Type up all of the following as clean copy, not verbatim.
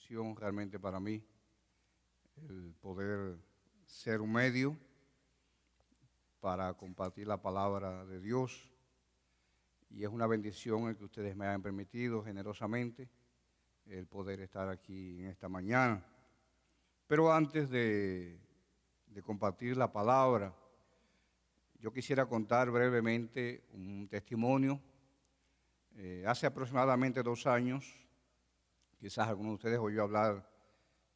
bendición realmente para mí el poder ser un medio para compartir la palabra de Dios, y es una bendición el que ustedes me hayan permitido generosamente el poder estar aquí en esta mañana. Pero antes de compartir la palabra, yo quisiera contar brevemente un testimonio. Hace aproximadamente 2 años, quizás alguno de ustedes oyó hablar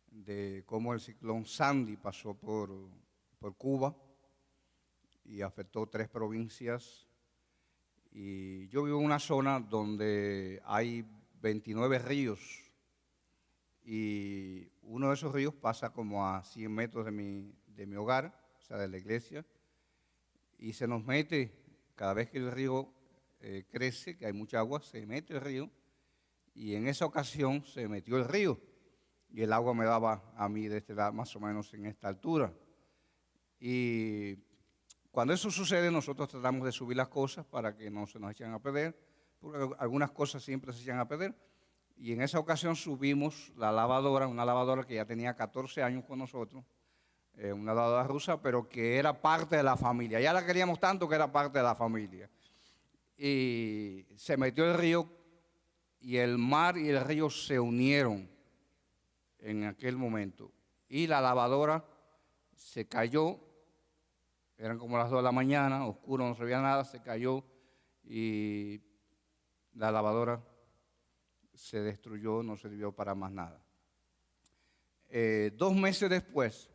de cómo el ciclón Sandy pasó por Cuba y afectó 3 provincias. Y yo vivo en una zona donde hay 29 ríos y uno de esos ríos pasa como a 100 metros de mi hogar, o sea, de la iglesia, y se nos mete, cada vez que el río crece, que hay mucha agua, se mete el río, y en esa ocasión se metió el río, y el agua me daba a mí de este lado, más o menos en esta altura. Y cuando eso sucede, nosotros tratamos de subir las cosas para que no se nos echen a perder, porque algunas cosas siempre se echan a perder. Y en esa ocasión subimos la lavadora, una lavadora que ya tenía 14 años con nosotros, una lavadora rusa, pero que era parte de la familia. Ya la queríamos tanto que era parte de la familia. Y se metió el río y el mar y el río se unieron en aquel momento. Y la lavadora se cayó, eran como las 2 de la mañana, oscuro, no se veía nada, se cayó y la lavadora se destruyó, no sirvió para más nada. 2 meses después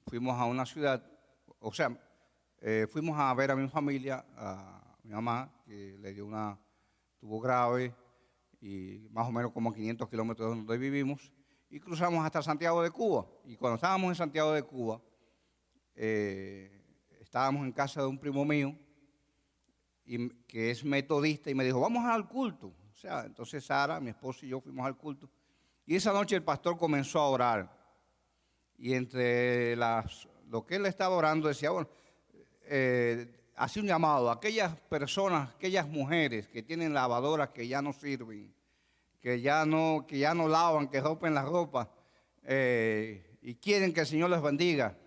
fuimos a una ciudad, o sea, fuimos a ver a mi familia, a mi mamá, que le dio tuvo grave, y más o menos como 500 kilómetros de donde vivimos, y cruzamos hasta Santiago de Cuba. Y cuando estábamos en Santiago de Cuba, estábamos en casa de un primo mío, que es metodista, y me dijo, vamos al culto. O sea, entonces Sara, mi esposa y yo fuimos al culto. Y esa noche el pastor comenzó a orar. Y entre lo que él estaba orando decía, bueno, hacía un llamado a aquellas personas, aquellas mujeres que tienen lavadoras que ya no sirven, que ya no lavan, que rompen la ropa, y quieren que el Señor les bendiga,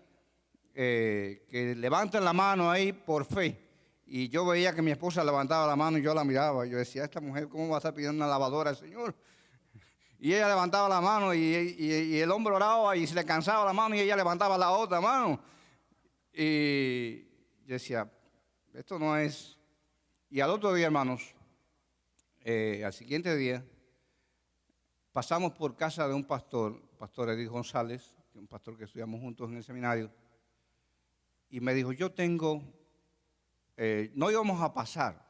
que levanten la mano ahí por fe. Y yo veía que mi esposa levantaba la mano y yo la miraba. Yo decía, esta mujer, ¿cómo va a estar pidiendo una lavadora al Señor? Y ella levantaba la mano y el hombre oraba y se le cansaba la mano y ella levantaba la otra mano. Y yo decía, esto no es. Y al otro día, hermanos, al siguiente día, pasamos por casa de un pastor Edith González, un pastor que estudiamos juntos en el seminario, y me dijo, yo tengo, no íbamos a pasar.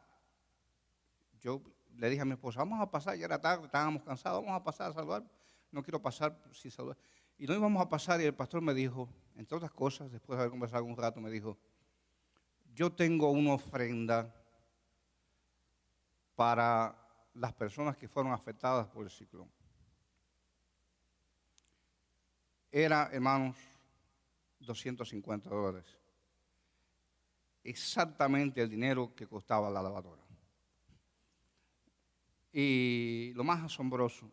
Yo le dije a mi esposa, vamos a pasar, ya era tarde, estábamos cansados, vamos a pasar a saludar, no quiero pasar sin saludar. Y no íbamos a pasar, y el pastor me dijo, entre otras cosas, después de haber conversado un rato, me dijo, yo tengo una ofrenda para las personas que fueron afectadas por el ciclón. Era, hermanos, $250. Exactamente el dinero que costaba la lavadora. Y lo más asombroso,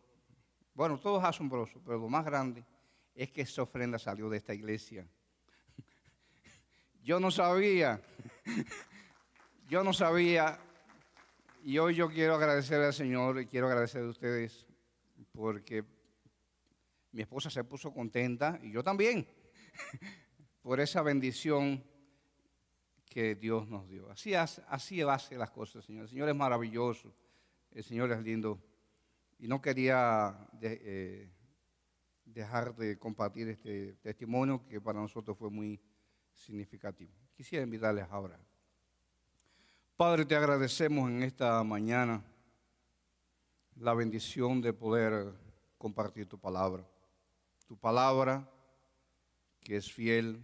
bueno, todo es asombroso, pero lo más grande es que esa ofrenda salió de esta iglesia. Yo no sabía, y hoy yo quiero agradecer al Señor y quiero agradecer a ustedes porque mi esposa se puso contenta y yo también por esa bendición que Dios nos dio. Así hace las cosas, Señor. El Señor es maravilloso, el Señor es lindo. Y no quería dejar de compartir este testimonio que para nosotros fue muy significativo. Quisiera invitarles ahora. Padre, te agradecemos en esta mañana la bendición de poder compartir tu palabra que es fiel,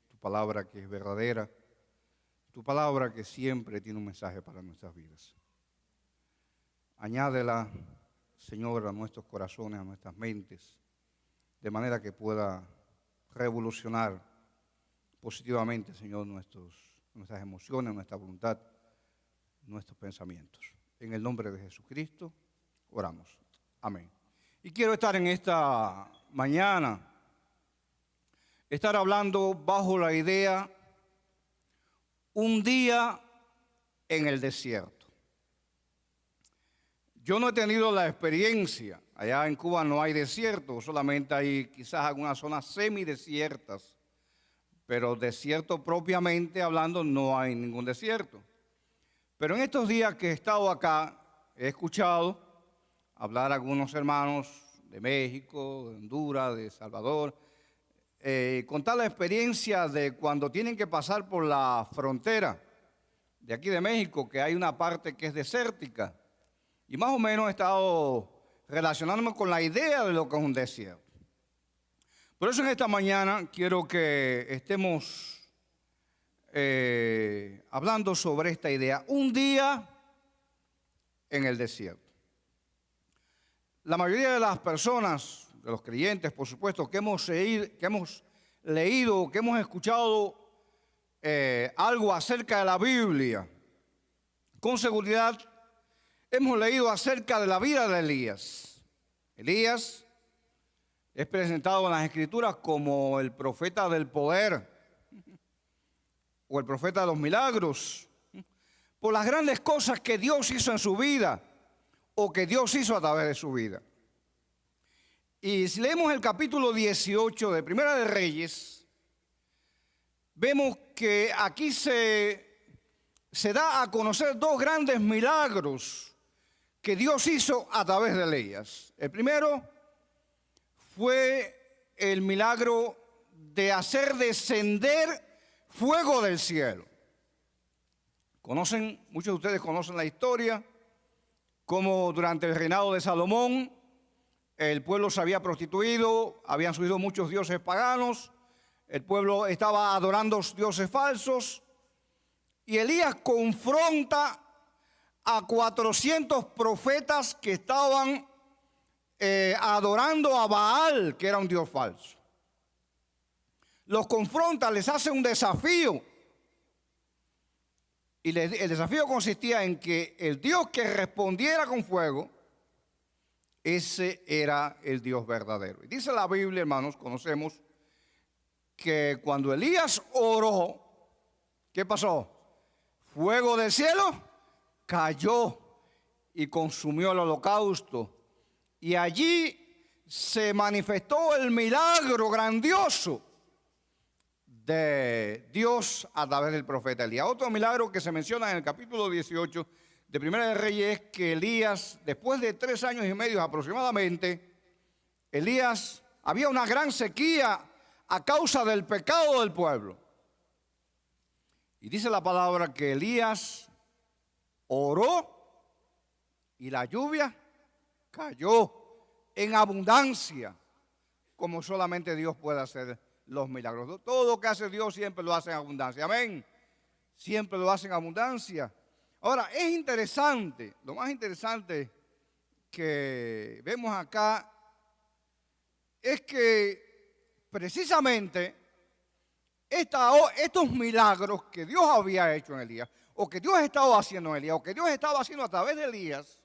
tu palabra que es verdadera, tu palabra que siempre tiene un mensaje para nuestras vidas. Añádela, Señor, a nuestros corazones, a nuestras mentes, de manera que pueda revolucionar positivamente, Señor, nuestras emociones, nuestra voluntad, nuestros pensamientos. En el nombre de Jesucristo, oramos. Amén. Y quiero estar en esta mañana, estar hablando bajo la idea, un día en el desierto. Yo no he tenido la experiencia, allá en Cuba no hay desierto, solamente hay quizás algunas zonas semidesiertas, pero desierto propiamente hablando no hay ningún desierto. Pero en estos días que he estado acá, he escuchado hablar a algunos hermanos de México, de Honduras, de Salvador, contar la experiencia de cuando tienen que pasar por la frontera de aquí de México, que hay una parte que es desértica. Y más o menos he estado relacionándome con la idea de lo que es un desierto. Por eso en esta mañana quiero que estemos hablando sobre esta idea, un día en el desierto. La mayoría de las personas, de los creyentes, por supuesto, que hemos leído, que hemos escuchado algo acerca de la Biblia, con seguridad hemos leído acerca de la vida de Elías. Elías es presentado en las Escrituras como el profeta del poder o el profeta de los milagros, por las grandes cosas que Dios hizo en su vida o que Dios hizo a través de su vida. Y si leemos el capítulo 18 de Primera de Reyes, vemos que aquí se da a conocer dos grandes milagros que Dios hizo a través de Elías. El primero fue el milagro de hacer descender fuego del cielo. Muchos de ustedes conocen la historia, cómo durante el reinado de Salomón el pueblo se había prostituido, habían surgido muchos dioses paganos, el pueblo estaba adorando dioses falsos, y Elías confronta a 400 profetas que estaban adorando a Baal, que era un dios falso. Los confronta, les hace un desafío. Y el desafío consistía en que el Dios que respondiera con fuego, ese era el Dios verdadero. Y dice la Biblia, hermanos, conocemos que cuando Elías oró, ¿qué pasó? Fuego del cielo cayó y consumió el holocausto. Y allí se manifestó el milagro grandioso de Dios a través del profeta Elías. Otro milagro que se menciona en el capítulo 18 de Primera de Reyes es que Elías, después de 3 años y medio aproximadamente, había una gran sequía a causa del pecado del pueblo. Y dice la palabra que Elías oró y la lluvia cayó en abundancia, como solamente Dios puede hacer los milagros. Todo lo que hace Dios siempre lo hace en abundancia. Amén. Siempre lo hace en abundancia. Ahora, es interesante, lo más interesante que vemos acá es que precisamente estos milagros que Dios había hecho en Elías, o que Dios estaba haciendo en Elías, o que Dios estaba haciendo a través de Elías,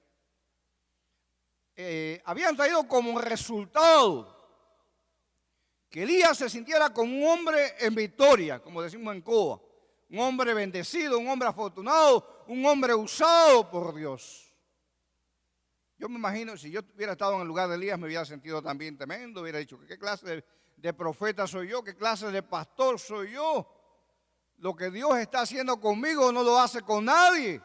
habían traído como resultado que Elías se sintiera como un hombre en victoria, como decimos en Cuba, un hombre bendecido, un hombre afortunado, un hombre usado por Dios. Yo me imagino, si yo hubiera estado en el lugar de Elías, me hubiera sentido también tremendo, hubiera dicho, ¿qué clase de profeta soy yo? ¿Qué clase de pastor soy yo? Lo que Dios está haciendo conmigo no lo hace con nadie.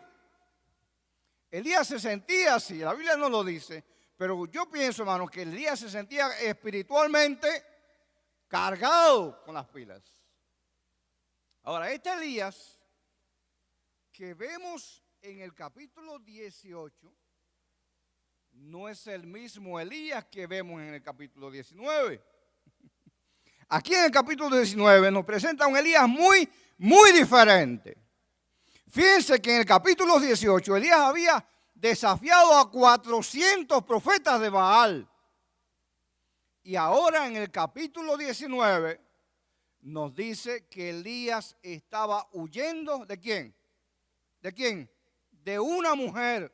Elías se sentía así, la Biblia no lo dice, pero yo pienso, hermanos, que Elías se sentía espiritualmente cargado con las pilas. Ahora, este Elías que vemos en el capítulo 18 no es el mismo Elías que vemos en el capítulo 19. Aquí en el capítulo 19 nos presenta un Elías muy, muy diferente. Fíjense que en el capítulo 18 Elías había desafiado a 400 profetas de Baal. Y ahora en el capítulo 19 nos dice que Elías estaba huyendo ¿de quién? ¿De quién? De una mujer.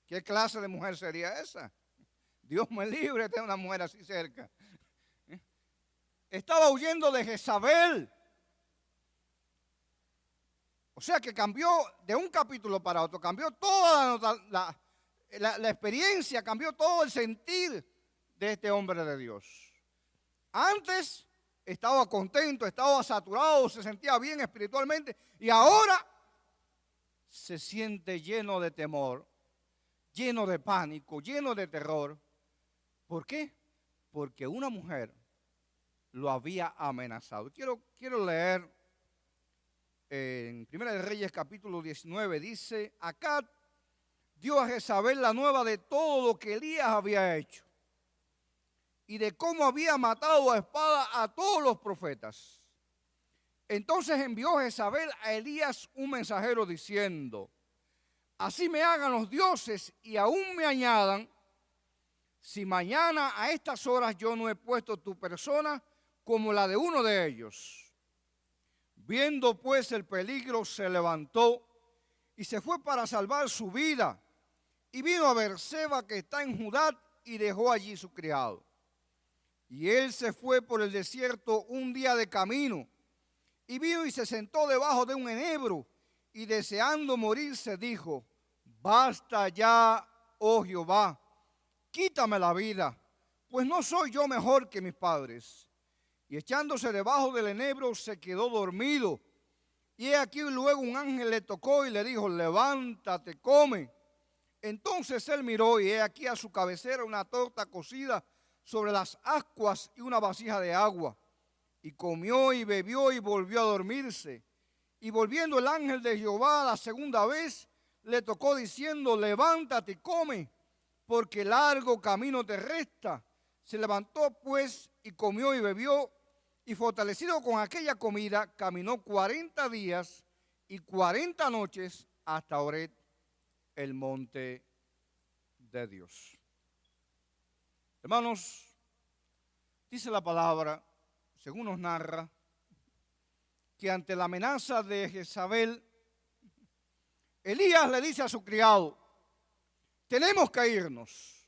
¿Qué clase de mujer sería esa? Dios me libre de tener una mujer así cerca. Estaba huyendo de Jezabel. O sea que cambió de un capítulo para otro, cambió toda la experiencia, cambió todo el sentir de este hombre de Dios. Antes estaba contento, estaba saturado, se sentía bien espiritualmente y ahora se siente lleno de temor, lleno de pánico, lleno de terror. ¿Por qué? Porque una mujer lo había amenazado. Quiero leer en Primera de Reyes capítulo 19, dice: Acab dio a Jezabel la nueva de todo lo que Elías había hecho y de cómo había matado a espada a todos los profetas. Entonces envió Jezabel a Elías un mensajero diciendo: así me hagan los dioses y aún me añadan, si mañana a estas horas yo no he puesto tu persona como la de uno de ellos. Viendo pues el peligro, se levantó y se fue para salvar su vida. Y vino a Berseba, que está en Judá, y dejó allí su criado. Y él se fue por el desierto un día de camino. Y vino y se sentó debajo de un enebro, y deseando morirse dijo: basta ya, oh Jehová, quítame la vida, pues no soy yo mejor que mis padres. Y echándose debajo del enebro se quedó dormido. Y he aquí luego un ángel le tocó y le dijo: levántate, come. Entonces él miró y he aquí a su cabecera una torta cocida sobre las ascuas y una vasija de agua. Y comió y bebió y volvió a dormirse. Y volviendo el ángel de Jehová la segunda vez, le tocó diciendo: levántate y come, porque largo camino te resta. Se levantó pues y comió y bebió, y fortalecido con aquella comida, caminó 40 días y 40 noches hasta Horeb, el monte de Dios. Hermanos, dice la palabra, según nos narra, que ante la amenaza de Jezabel, Elías le dice a su criado: tenemos que irnos.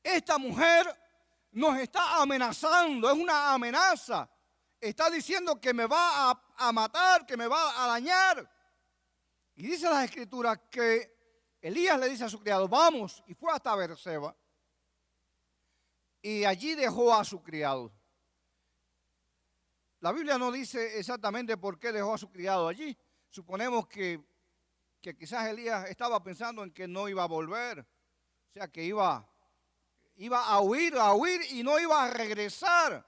Esta mujer nos está amenazando, es una amenaza. Está diciendo que me va a matar, que me va a dañar. Y dice las Escrituras que Elías le dice a su criado: vamos, y fue hasta Berseba. Y allí dejó a su criado. La Biblia no dice exactamente por qué dejó a su criado allí. Suponemos que quizás Elías estaba pensando en que no iba a volver. O sea, que iba a huir y no iba a regresar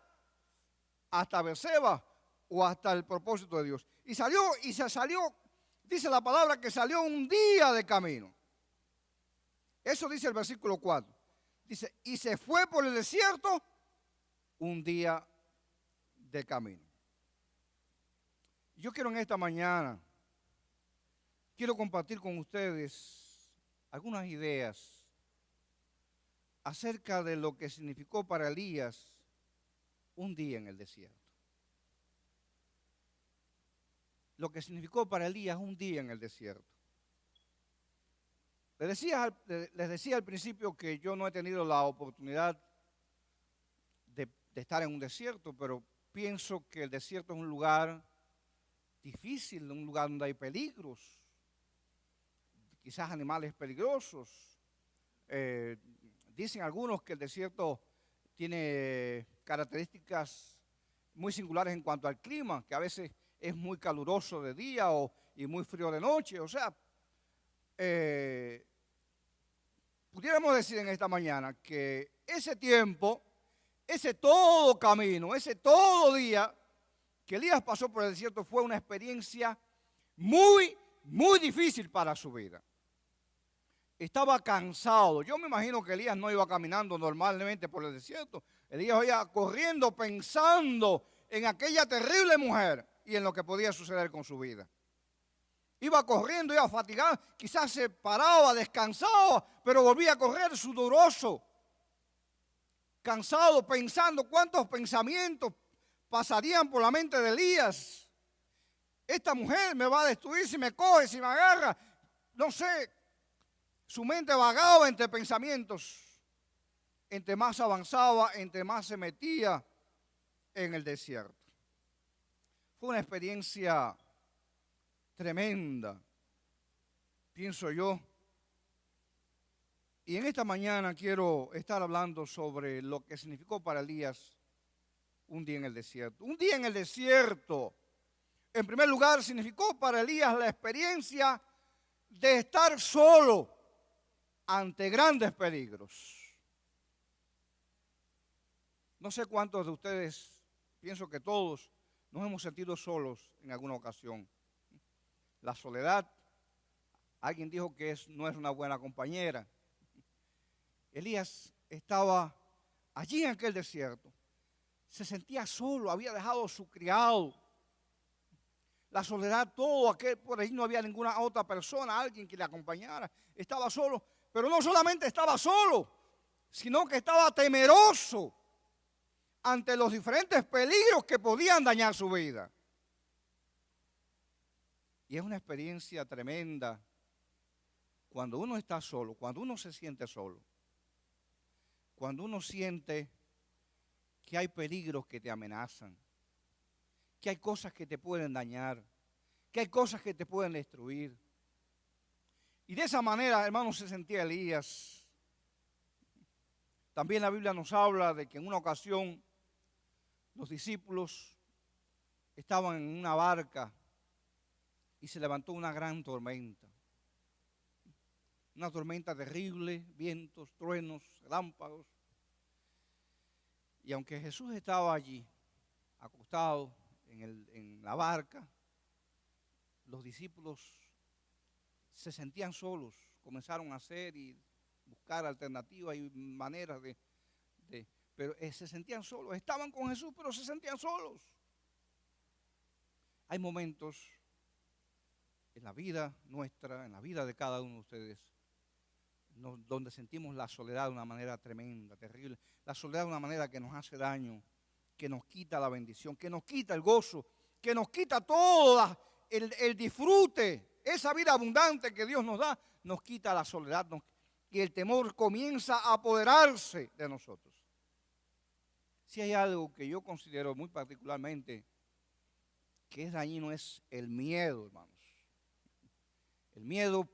hasta Berseba o hasta el propósito de Dios. Y se salió, dice la palabra que salió un día de camino. Eso dice el versículo 4. Dice: y se fue por el desierto un día de camino. Yo quiero en esta mañana, quiero compartir con ustedes algunas ideas acerca de lo que significó para Elías un día en el desierto. Lo que significó para Elías un día en el desierto. Les decía al principio que yo no he tenido la oportunidad de estar en un desierto, pero pienso que el desierto es un lugar difícil, un lugar donde hay peligros, quizás animales peligrosos. Dicen algunos que el desierto tiene características muy singulares en cuanto al clima, que a veces es muy caluroso de día y muy frío de noche. O sea, pudiéramos decir en esta mañana que ese tiempo, ese todo camino, ese todo día que Elías pasó por el desierto fue una experiencia muy, muy difícil para su vida. Estaba cansado. Yo me imagino que Elías no iba caminando normalmente por el desierto. Elías iba corriendo pensando en aquella terrible mujer y en lo que podía suceder con su vida. Iba corriendo, iba fatigado, quizás se paraba, descansaba, pero volvía a correr sudoroso, cansado, pensando cuántos pensamientos pasarían por la mente de Elías. Esta mujer me va a destruir si me coge, si me agarra. No sé, su mente vagaba entre pensamientos. entre más avanzaba, entre más se metía en el desierto. Fue una experiencia tremenda, pienso yo. Y en esta mañana quiero estar hablando sobre lo que significó para Elías un día en el desierto. Un día en el desierto, en primer lugar, significó para Elías la experiencia de estar solo ante grandes peligros. No sé cuántos de ustedes, pienso que todos, nos hemos sentido solos en alguna ocasión. La soledad, alguien dijo que no es una buena compañera. Elías estaba allí en aquel desierto. Se sentía solo, había dejado su criado. La soledad, todo aquel, por ahí no había ninguna otra persona, alguien que le acompañara. Estaba solo, pero no solamente estaba solo, sino que estaba temeroso ante los diferentes peligros que podían dañar su vida. Y es una experiencia tremenda cuando uno está solo, cuando uno se siente solo. Cuando uno siente que hay peligros que te amenazan, que hay cosas que te pueden dañar, que hay cosas que te pueden destruir. Y de esa manera, hermanos, se sentía Elías. También la Biblia nos habla de que en una ocasión los discípulos estaban en una barca y se levantó una gran tormenta. Una tormenta terrible, vientos, truenos, relámpagos. Y aunque Jesús estaba allí, acostado en la barca, los discípulos se sentían solos, comenzaron a hacer y buscar alternativas y maneras pero se sentían solos, estaban con Jesús, pero se sentían solos. Hay momentos en la vida nuestra, en la vida de cada uno de ustedes, donde sentimos la soledad de una manera tremenda, terrible. La soledad de una manera que nos hace daño, que nos quita la bendición, que nos quita el gozo, que nos quita todo el disfrute, esa vida abundante que Dios nos da, nos quita la soledad y el temor comienza a apoderarse de nosotros. Si hay algo que yo considero muy particularmente que es dañino es el miedo, hermanos. El miedo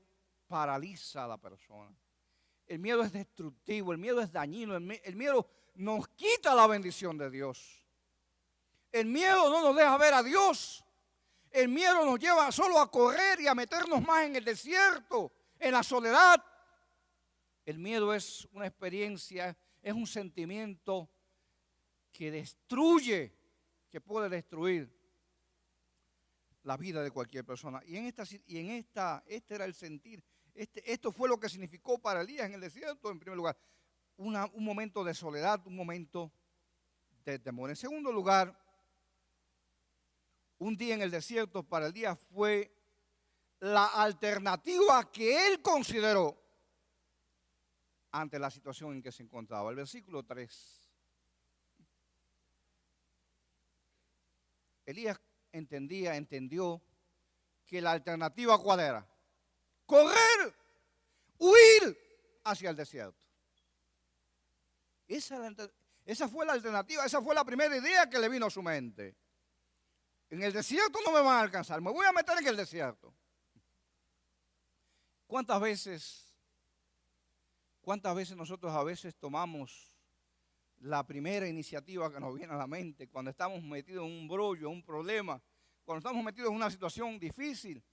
paraliza a la persona. El miedo es destructivo, el miedo es dañino, el miedo nos quita la bendición de Dios. El miedo no nos deja ver a Dios. El miedo nos lleva solo a correr y a meternos más en el desierto, en la soledad. El miedo es una experiencia, es un sentimiento que destruye, que puede destruir la vida de cualquier persona. Este era el sentir. Esto fue lo que significó para Elías en el desierto, en primer lugar. Un momento de soledad, un momento de temor. En segundo lugar, un día en el desierto para Elías fue la alternativa que él consideró ante la situación en que se encontraba. El versículo 3. Elías entendió que la alternativa ¿cuál era? Correr, huir hacia el desierto. Esa fue la alternativa, esa fue la primera idea que le vino a su mente. En el desierto no me van a alcanzar, me voy a meter en el desierto. ¿Cuántas veces nosotros a veces tomamos la primera iniciativa que nos viene a la mente cuando estamos metidos en un brollo, un problema, cuando estamos metidos en una situación difícil?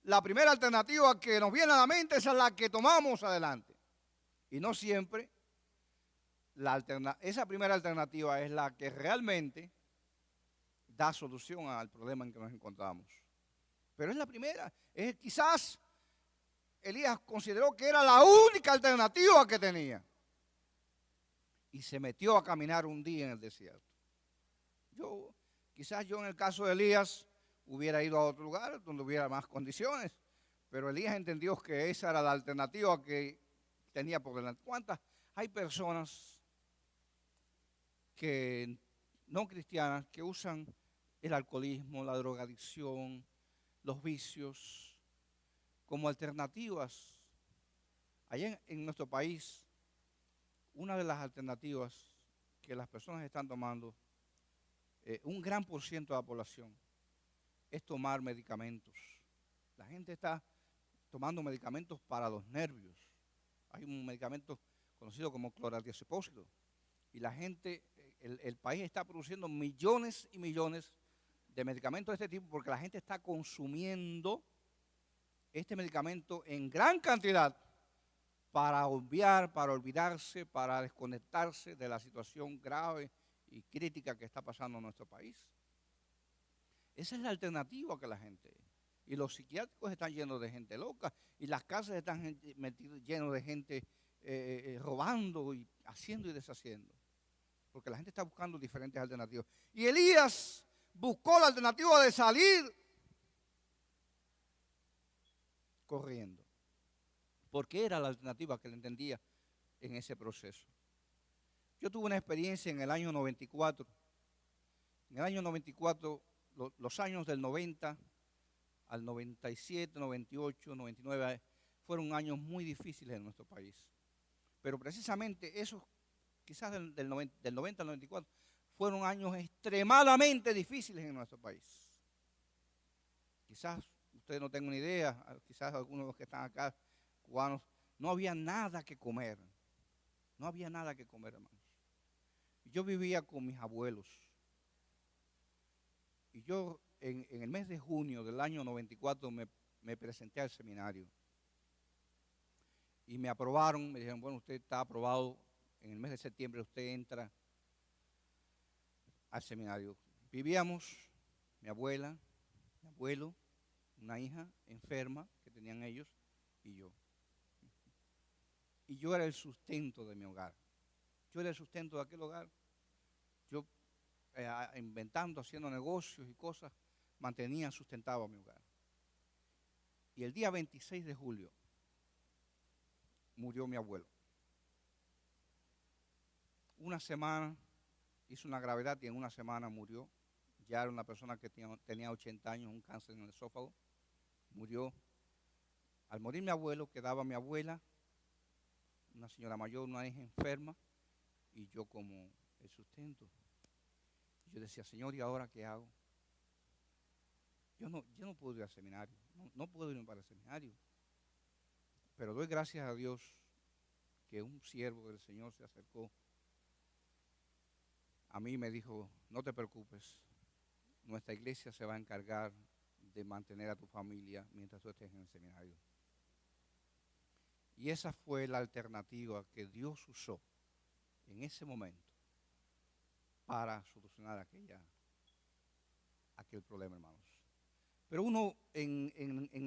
La primera alternativa que nos viene a la mente es la que tomamos adelante. Y no siempre esa primera alternativa es la que realmente da solución al problema en que nos encontramos. Pero es la primera. Quizás Elías consideró que era la única alternativa que tenía. Y se metió a caminar un día en el desierto. Quizás yo en el caso de Elías hubiera ido a otro lugar donde hubiera más condiciones. Pero Elías entendió que esa era la alternativa que tenía por delante. ¿Cuántas? Hay personas que no cristianas que usan el alcoholismo, la drogadicción, los vicios como alternativas. Allá en nuestro país una de las alternativas que las personas están tomando, un gran por ciento de la población, es tomar medicamentos. La gente está tomando medicamentos para los nervios. Hay un medicamento conocido como cloradiazepóxito. Y la gente, el país está produciendo millones y millones de medicamentos de este tipo porque la gente está consumiendo este medicamento en gran cantidad para obviar, para olvidarse, para desconectarse de la situación grave y crítica que está pasando en nuestro país. Esa es la alternativa que la gente. Y los psiquiátricos están llenos de gente loca y las casas están llenas de gente robando y haciendo y deshaciendo. Porque la gente está buscando diferentes alternativas. Y Elías buscó la alternativa de salir corriendo. Porque era la alternativa que él entendía en ese proceso. Yo tuve una experiencia en el año 94. En el año 94, los años del 90 al 97, 98, 99, fueron años muy difíciles en nuestro país. Pero precisamente esos, quizás del 90 al 94, fueron años extremadamente difíciles en nuestro país. Quizás ustedes no tengan una idea, quizás algunos de los que están acá, cubanos, no había nada que comer. No había nada que comer, hermanos. Yo vivía con mis abuelos. Y yo en el mes de junio del año 94 me presenté al seminario. Y me aprobaron, me dijeron, bueno, usted está aprobado, en el mes de septiembre usted entra al seminario. Vivíamos mi abuela, mi abuelo, una hija enferma que tenían ellos y yo. Y yo era el sustento de mi hogar. Yo era el sustento de aquel hogar. Yo inventando, haciendo negocios y cosas, mantenía, sustentaba mi hogar. Y el día 26 de julio murió mi abuelo. Una semana, hizo una gravedad y en una semana murió. Ya era una persona que tenía 80 años, un cáncer en el esófago. Murió. Al morir mi abuelo, quedaba mi abuela, una señora mayor, una hija enferma, y yo como el sustento. Yo decía, Señor, ¿y ahora qué hago? Yo no puedo ir al seminario, no puedo ir para el seminario. Pero doy gracias a Dios que un siervo del Señor se acercó a mí y me dijo, no te preocupes, nuestra iglesia se va a encargar de mantener a tu familia mientras tú estés en el seminario. Y esa fue la alternativa que Dios usó en ese momento para solucionar aquel problema, hermanos. Pero uno en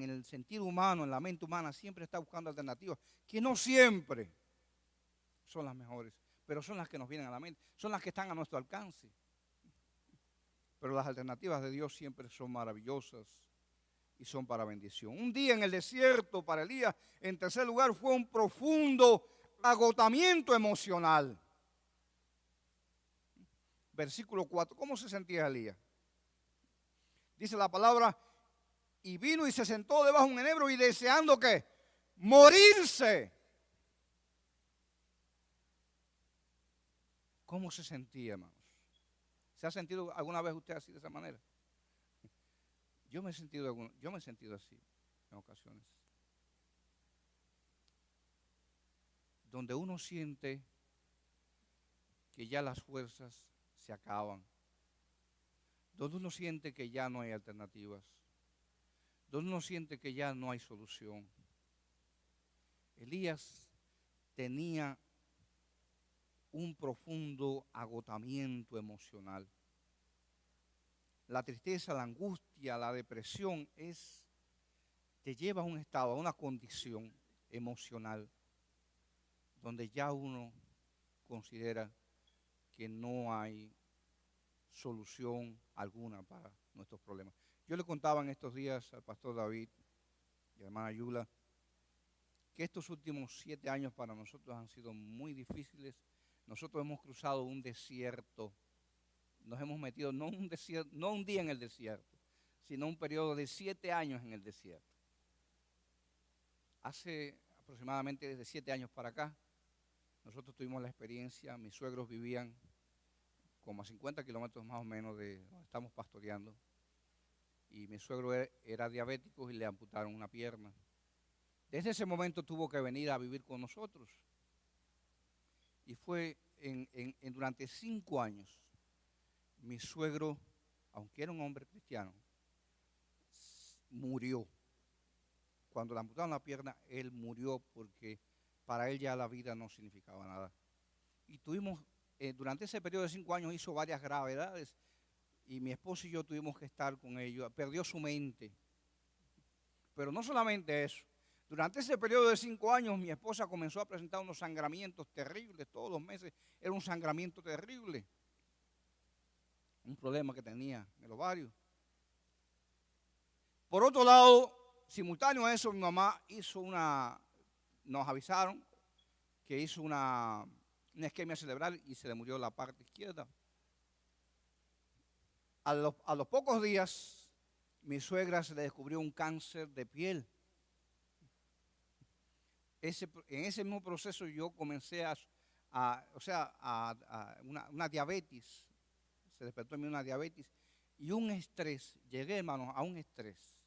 el sentido humano, en la mente humana, siempre está buscando alternativas que no siempre son las mejores, pero son las que nos vienen a la mente, son las que están a nuestro alcance. Pero las alternativas de Dios siempre son maravillosas y son para bendición. Un día en el desierto para Elías, en tercer lugar, fue un profundo agotamiento emocional. Versículo 4. ¿Cómo se sentía Elías? Dice la palabra, y vino y se sentó debajo de un enebro y deseando ¿qué? Morirse. ¿Cómo se sentía, hermanos? ¿Se ha sentido alguna vez usted así de esa manera? Yo me he sentido así en ocasiones. Donde uno siente que ya las fuerzas se acaban. Donde uno siente que ya no hay alternativas. Donde uno siente que ya no hay solución. Elías tenía un profundo agotamiento emocional. La tristeza, la angustia, la depresión te lleva a un estado, a una condición emocional donde ya uno considera que no hay solución alguna para nuestros problemas. Yo le contaba en estos días al pastor David y a la hermana Yula que estos últimos 7 años para nosotros han sido muy difíciles. Nosotros hemos cruzado un desierto. Nos hemos metido no un día en el desierto, sino un periodo de 7 años en el desierto. Hace aproximadamente desde 7 años para acá, Nosotros tuvimos la experiencia, mis suegros vivían como a 50 kilómetros más o menos de donde estamos pastoreando. Y mi suegro era diabético y le amputaron una pierna. Desde ese momento tuvo que venir a vivir con nosotros. Y fue durante 5 años, mi suegro, aunque era un hombre cristiano, murió. Cuando le amputaron la pierna, él murió porque para él ya la vida no significaba nada. Y tuvimos, durante ese periodo de 5 años hizo varias gravedades y mi esposo y yo tuvimos que estar con ellos. Perdió su mente. Pero no solamente eso. Durante ese periodo de 5 años mi esposa comenzó a presentar unos sangramientos terribles. Todos los meses era un sangramiento terrible. Un problema que tenía en el ovario. Por otro lado, simultáneo a eso, mi mamá hizo nos avisaron que hizo una isquemia cerebral y se le murió la parte izquierda. A los pocos días, mi suegra se le descubrió un cáncer de piel. En ese mismo proceso yo comencé una diabetes. Se despertó en mí una diabetes y un estrés. Llegué, hermanos, a un estrés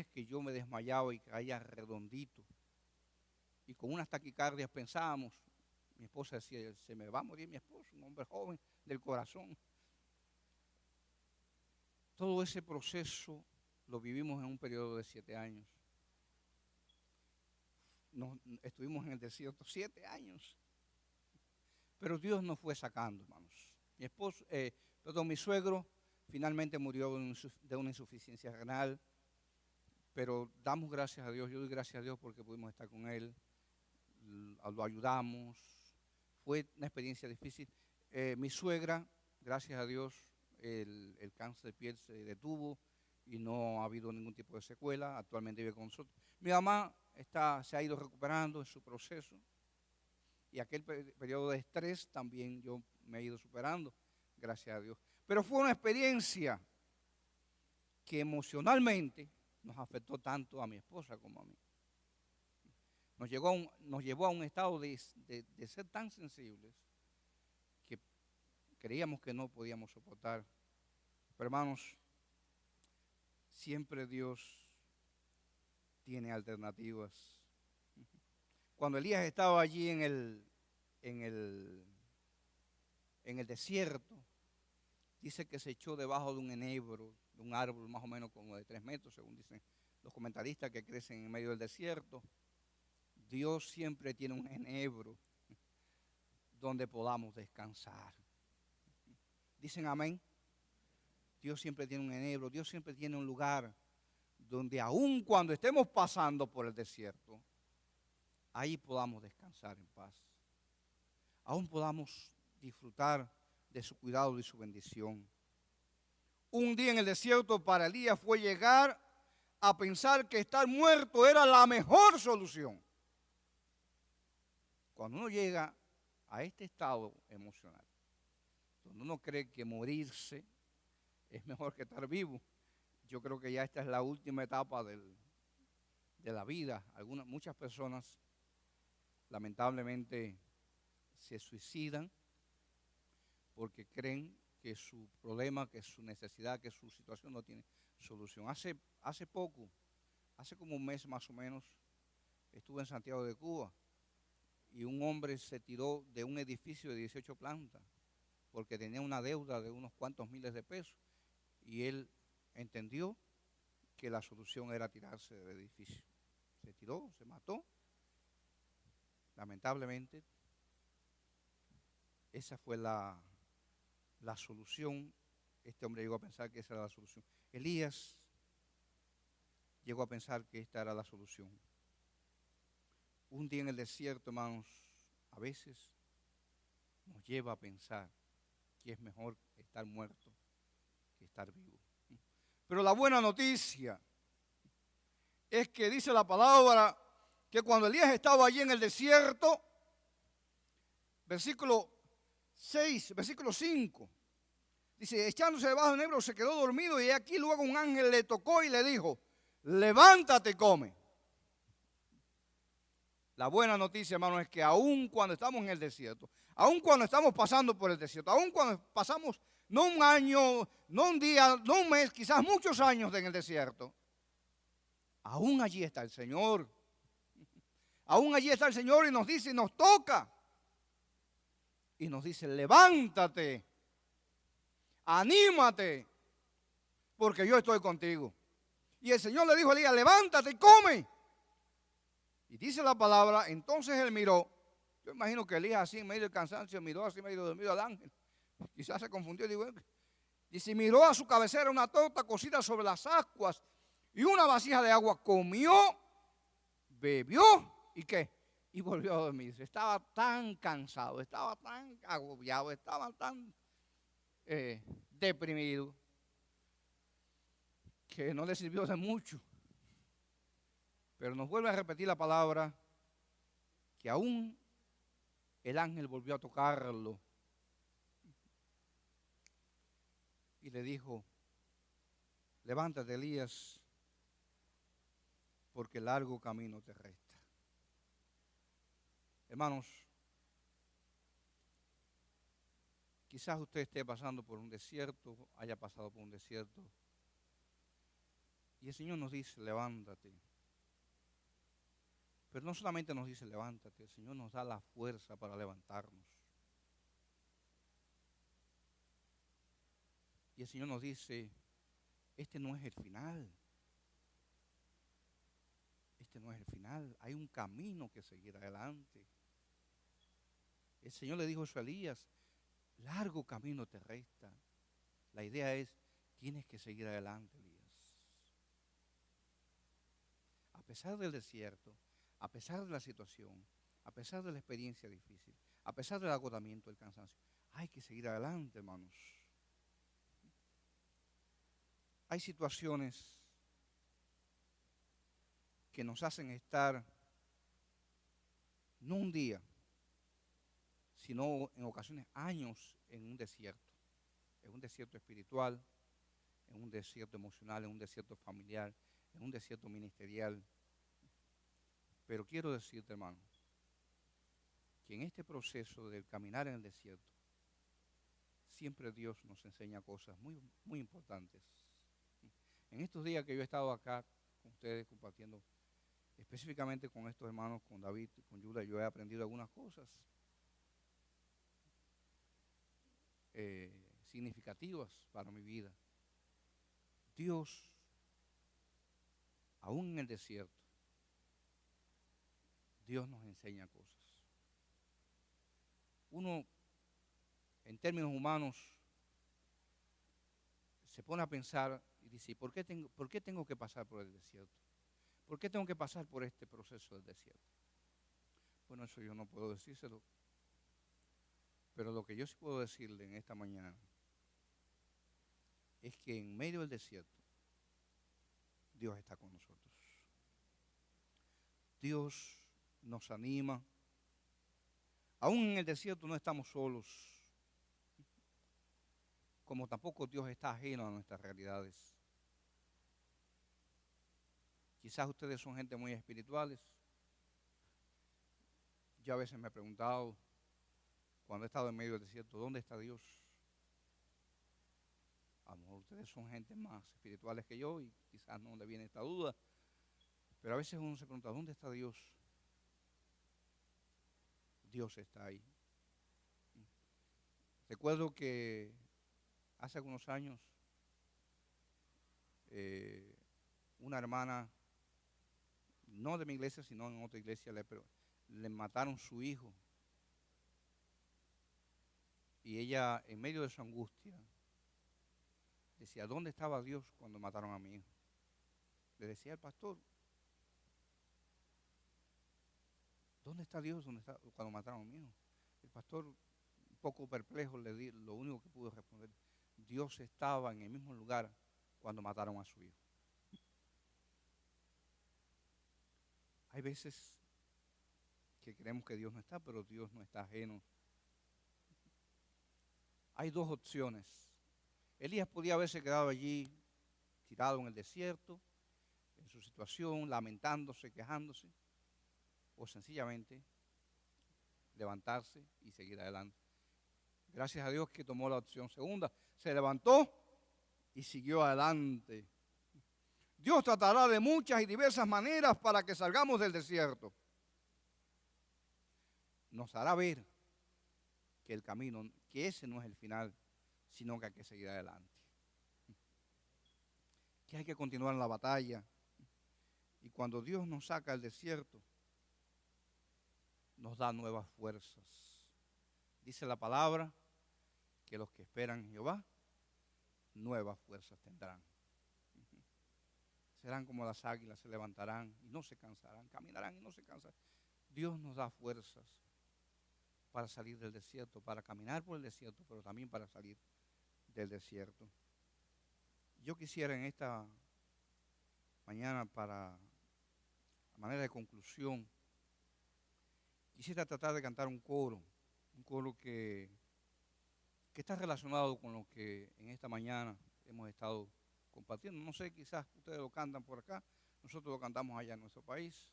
que yo me desmayaba y caía redondito. Y con unas taquicardias pensábamos, mi esposa decía, se me va a morir mi esposo, un hombre joven del corazón. Todo ese proceso lo vivimos en un periodo de 7 años. Estuvimos en el desierto 7 años. Pero Dios nos fue sacando, hermanos. Mi suegro finalmente murió de una insuficiencia renal. Pero damos gracias a Dios, yo doy gracias a Dios porque pudimos estar con él, lo ayudamos. Fue una experiencia difícil. Mi suegra, gracias a Dios, el cáncer de piel se detuvo y no ha habido ningún tipo de secuela. Actualmente vive con nosotros. Mi mamá se ha ido recuperando en su proceso y aquel periodo de estrés también yo me he ido superando, gracias a Dios. Pero fue una experiencia que emocionalmente nos afectó tanto a mi esposa como a mí. Nos llevó a un estado de ser tan sensibles que creíamos que no podíamos soportar. Pero hermanos, siempre Dios tiene alternativas. Cuando Elías estaba allí en el desierto, dice que se echó debajo de un enebro, de un árbol más o menos como de 3 metros, según dicen los comentaristas que crecen en medio del desierto. Dios siempre tiene un enebro donde podamos descansar. ¿Dicen amén? Dios siempre tiene un enebro, Dios siempre tiene un lugar donde aun cuando estemos pasando por el desierto, ahí podamos descansar en paz. Aún podamos disfrutar de su cuidado y su bendición. Un día en el desierto para Elías fue llegar a pensar que estar muerto era la mejor solución. Cuando uno llega a este estado emocional, donde uno cree que morirse es mejor que estar vivo, yo creo que ya esta es la última etapa de la vida. Muchas personas lamentablemente se suicidan porque creen que su problema, que su necesidad, que su situación no tiene solución. Hace poco, hace como un mes más o menos, estuve en Santiago de Cuba y un hombre se tiró de un edificio de 18 plantas porque tenía una deuda de unos cuantos miles de pesos y él entendió que la solución era tirarse del edificio. Se tiró, se mató. Lamentablemente, esa fue la solución. Este hombre llegó a pensar que esa era la solución. Elías llegó a pensar que esta era la solución. Un día en el desierto, hermanos, a veces nos lleva a pensar que es mejor estar muerto que estar vivo. Pero la buena noticia es que dice la palabra que cuando Elías estaba allí en el desierto, versículo 5, dice, echándose debajo del enebro se quedó dormido y aquí luego un ángel le tocó y le dijo, levántate, come. La buena noticia, hermano, es que aun cuando estamos en el desierto, aun cuando estamos pasando por el desierto, aun cuando pasamos no un año, no un día, no un mes, quizás muchos años en el desierto, aún allí está el Señor. Aún allí está el Señor y nos dice, y nos toca. Y nos dice, levántate, anímate, porque yo estoy contigo. Y el Señor le dijo a Elías, levántate y come. Y dice la palabra, entonces él miró. Yo imagino que Elías así en medio del cansancio, miró así medio dormido al ángel. Quizás se confundió y dijo, dice, miró a su cabecera una torta cocida sobre las ascuas y una vasija de agua. Comió, bebió y ¿qué? Y volvió a dormirse. Estaba tan cansado, estaba tan agobiado, estaba tan deprimido que no le sirvió de mucho. Pero nos vuelve a repetir la palabra que aún el ángel volvió a tocarlo y le dijo, levántate, Elías, porque largo camino te resta. Hermanos, quizás usted esté pasando por un desierto, haya pasado por un desierto, y el Señor nos dice, levántate. Pero no solamente nos dice, levántate, el Señor nos da la fuerza para levantarnos. Y el Señor nos dice, este no es el final. Este no es el final, hay un camino que seguir adelante. El Señor le dijo eso a Elías, largo camino te resta. La idea es, tienes que seguir adelante, Elías. A pesar del desierto, a pesar de la situación, a pesar de la experiencia difícil, a pesar del agotamiento, del cansancio, hay que seguir adelante, hermanos. Hay situaciones que nos hacen estar no un día, sino en ocasiones años en un desierto espiritual, en un desierto emocional, en un desierto familiar, en un desierto ministerial. Pero quiero decirte, hermano, que en este proceso del caminar en el desierto, siempre Dios nos enseña cosas muy, muy importantes. En estos días que yo he estado acá con ustedes compartiendo, específicamente con estos hermanos, con David y con Yuda, yo he aprendido algunas cosas significativas para mi vida. Dios, aún en el desierto, Dios nos enseña cosas. Uno, en términos humanos, se pone a pensar y dice, ¿por qué tengo que pasar por el desierto? ¿Por qué tengo que pasar por este proceso del desierto? Bueno, eso yo no puedo decírselo. Pero lo que yo sí puedo decirle en esta mañana es que en medio del desierto, Dios está con nosotros. Dios nos anima. Aún en el desierto no estamos solos, como tampoco Dios está ajeno a nuestras realidades. Quizás ustedes son gente muy espirituales. Yo a veces me he preguntado, cuando he estado en medio del desierto, ¿dónde está Dios? A lo mejor ustedes son gente más espirituales que yo y quizás no le viene esta duda. Pero a veces uno se pregunta, ¿dónde está Dios? Dios está ahí. Recuerdo que hace algunos años una hermana, no de mi iglesia, sino en otra iglesia, le mataron su hijo. Y ella, en medio de su angustia, decía, ¿dónde estaba Dios cuando mataron a mi hijo? Le decía al pastor, ¿dónde está Dios cuando mataron a mi hijo? El pastor, un poco perplejo, lo único que pudo responder, Dios estaba en el mismo lugar cuando mataron a su hijo. Hay veces que creemos que Dios no está, pero Dios no está ajeno. Hay dos opciones. Elías podía haberse quedado allí, tirado en el desierto, en su situación, lamentándose, quejándose. o sencillamente levantarse y seguir adelante. Gracias a Dios que tomó la opción segunda, se levantó y siguió adelante. Dios tratará de muchas y diversas maneras para que salgamos del desierto. Nos hará ver que el camino, que ese no es el final, sino que hay que seguir adelante. Que hay que continuar la batalla. Y cuando Dios nos saca del desierto, nos da nuevas fuerzas. Dice la palabra que los que esperan en Jehová, nuevas fuerzas tendrán. Serán como las águilas, se levantarán y no se cansarán, caminarán y no se cansarán. Dios nos da fuerzas para salir del desierto, para caminar por el desierto, pero también para salir del desierto. Yo quisiera en esta mañana, para a manera de conclusión, quisiera tratar de cantar un coro que está relacionado con lo que en esta mañana hemos estado compartiendo. No sé, quizás ustedes lo cantan por acá, nosotros lo cantamos allá en nuestro país.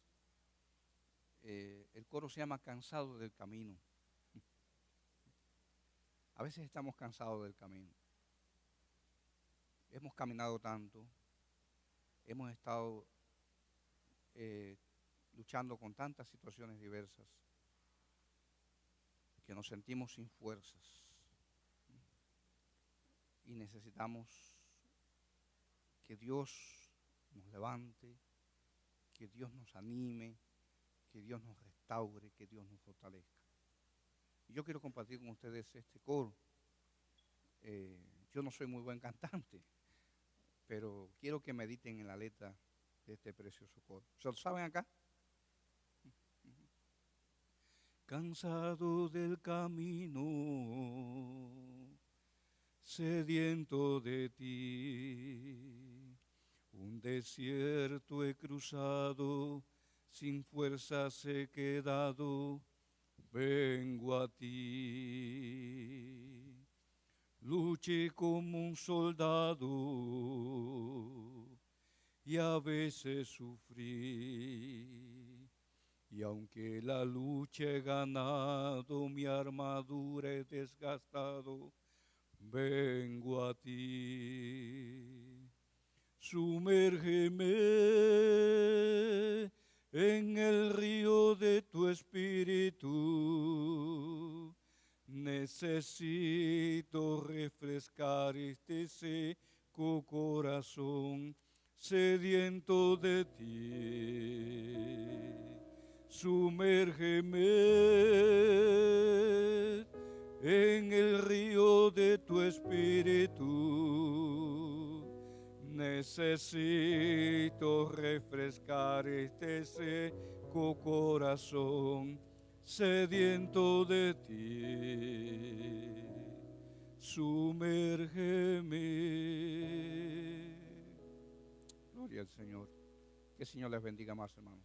El coro se llama Cansado del Camino. A veces estamos cansados del camino. Hemos caminado tanto, hemos estado luchando con tantas situaciones diversas que nos sentimos sin fuerzas y necesitamos que Dios nos levante, que Dios nos anime, que Dios nos restaure, que Dios nos fortalezca. Y yo quiero compartir con ustedes este coro. Yo no soy muy buen cantante, pero quiero que mediten en la letra de este precioso coro. ¿Se lo saben acá? Cansado del camino, sediento de ti, un desierto he cruzado, sin fuerzas he quedado, vengo a ti. Luché como un soldado y a veces sufrí. Y aunque la lucha he ganado, mi armadura he desgastado, vengo a ti. Sumérgeme en el río de tu espíritu. Necesito refrescar este seco corazón sediento de ti. Sumérgeme en el río de tu espíritu. Necesito refrescar este seco corazón sediento de ti. Sumérgeme. Gloria al Señor. Que el Señor les bendiga más, hermanos.